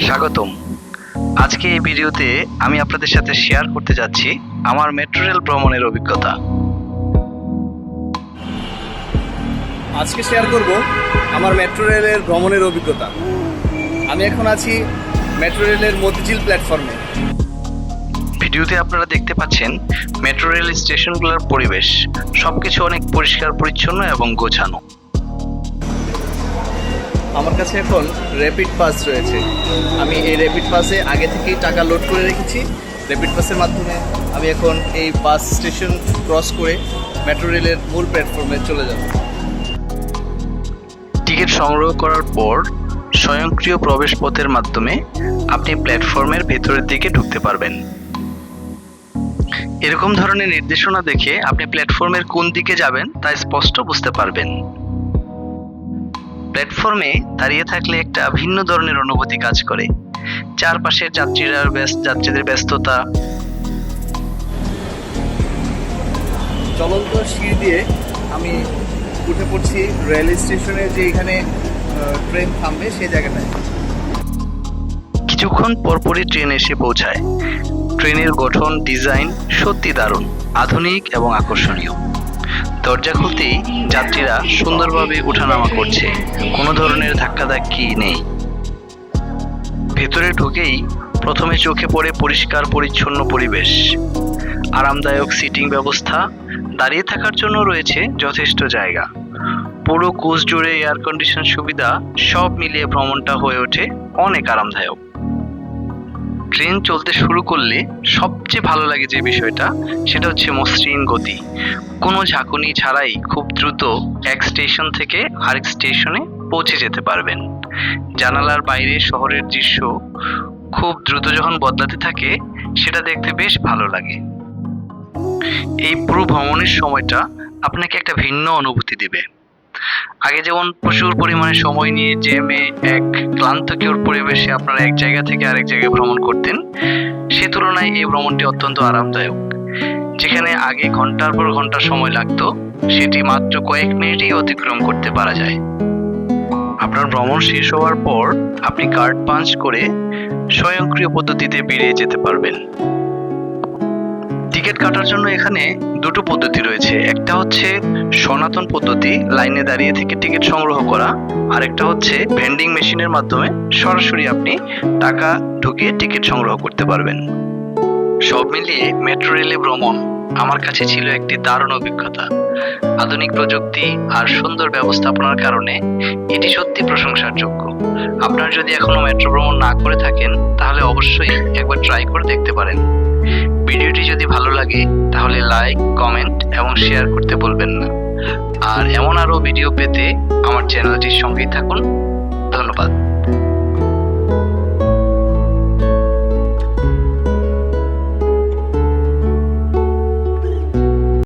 স্বাগতম। আজকে এই ভিডিওতে আমি আপনাদের সাথে শেয়ার করতে যাচ্ছি আমার মেট্রো রেল ভ্রমণের অভিজ্ঞতা। আজকে শেয়ার করব আমার মেট্রো রেলের ভ্রমণের অভিজ্ঞতা। আমি এখন আছি মেট্রো রেলের মতিঝিল প্ল্যাটফর্মে। ভিডিওতে আপনারা দেখতে পাচ্ছেন মেট্রো রেল স্টেশনগুলোর পরিবেশ, সবকিছু অনেক পরিষ্কার পরিচ্ছন্ন এবং গোছানো। আমার কাছে এখন র্যাপিড পাস রয়েছে। আমি এই র্যাপিড পাসে আগে থেকেই টাকা লোড করে রেখেছি। র্যাপিড পাসের মাধ্যমে আমি এখন এই বাস স্টেশন ক্রস করে মেট্রো রেলের মূল প্ল্যাটফর্মে চলে যাব। টিকিট সংগ্রহ করার পর স্বয়ংক্রিয় প্রবেশ পথের মাধ্যমে আপনি প্ল্যাটফর্মের ভেতরের দিকে ঢুকতে পারবেন। এরকম ধরনের নির্দেশনা দেখে আপনি প্ল্যাটফর্মের কোন দিকে যাবেন তা স্পষ্ট বুঝতে পারবেন। প্ল্যাটফর্মে দাঁড়িয়ে থাকলে একটা ভিন্ন ধরনের অনুভূতি কাজ করে। চারপাশের যাত্রীদের ব্যস্ততা, চলন্ত সিঁড়ি দিয়ে আমি উঠে পড়ছি রেল স্টেশনে, যে এখানে ট্রেন থামবে সেই জায়গাটায়। কিছুক্ষণ পরপরই ট্রেন এসে পৌঁছায়। ট্রেনের গঠন, ডিজাইন সত্যি দারুণ, আধুনিক এবং আকর্ষণীয়। দরজা খুলতেই যাত্রীরা সুন্দরভাবে ওঠানামা করছে, কোনো ধরনের ধাক্কাধাক্কি নেই। ভেতরে ঢুকেই প্রথমে চোখে পড়ে পরিষ্কার পরিচ্ছন্ন পরিবেশ, আরামদায়ক সিটিং ব্যবস্থা, দাঁড়িয়ে থাকার জন্য রয়েছে যথেষ্ট জায়গা। পুরো কোচ জুড়ে এয়ার কন্ডিশন সুবিধা, সব মিলিয়ে ভ্রমণটা হয়ে ওঠে অনেক আরামদায়ক। ট্রেন চলতে শুরু করলে সবচেয়ে ভালো লাগে যে বিষয়টা, সেটা হচ্ছে মসৃণ গতি। কোনো ঝাঁকুনি ছাড়াই খুব দ্রুত এক স্টেশন থেকে আরেক স্টেশনে পৌঁছে যেতে পারবেন। জানালার বাইরে শহরের দৃশ্য খুব দ্রুত যখন বদলাতে থাকে, সেটা দেখতে বেশ ভালো লাগে। এই পুরো ভ্রমণের সময়টা আপনাকে একটা ভিন্ন অনুভূতি দিবে। আগে যেমন প্রচুর পরিমাণে সময় নিয়ে জ্যামে এক ক্লান্তকর পরিবেশে আপনারা এক জায়গা থেকে আরেক জায়গায় ভ্রমণ করতেন, সে তুলনায় এই ভ্রমণটি অত্যন্ত আরামদায়ক। যেখানে আগে ঘন্টার পর ঘন্টা সময় লাগতো, সেটি মাত্র কয়েক মিনিটেই অতিক্রম করতে পারা যায়। আপনার ভ্রমণ শেষ হওয়ার পর আপনি কার্ড পাঞ্চ করে স্বয়ংক্রিয় পদ্ধতিতে বেরিয়ে যেতে পারবেন। টিকিট কাটার জন্য এখানে দুটো পদ্ধতি রয়েছে। একটা হচ্ছে সনাতন পদ্ধতি, লাইনে দাঁড়িয়ে থেকে টিকিট সংগ্রহ করা, আর একটা হচ্ছে ভেন্ডিং মেশিনের মাধ্যমে সরাসরি আপনি টাকা ঢুকিয়ে টিকিট সংগ্রহ করতে পারবেন। সব মিলিয়ে মেট্রো রেলে ভ্রমণ আমার কাছে ছিল একটি দারুণ অভিজ্ঞতা। আধুনিক প্রযুক্তি আর সুন্দর ব্যবস্থাপনার কারণে এটি সত্যি প্রশংসার যোগ্য। আপনারা যদি এখনো মেট্রো ভ্রমণ না করে থাকেন, তাহলে অবশ্যই একবার ট্রাই করে দেখতে পারেন। ভিডিওটি যদি ভালো লাগে তাহলে লাইক, কমেন্ট এবং শেয়ার করতে ভুলবেন না। আর এমন আরো ভিডিও পেতে আমার চ্যানেলটির সঙ্গেই থাকুন। ধন্যবাদ।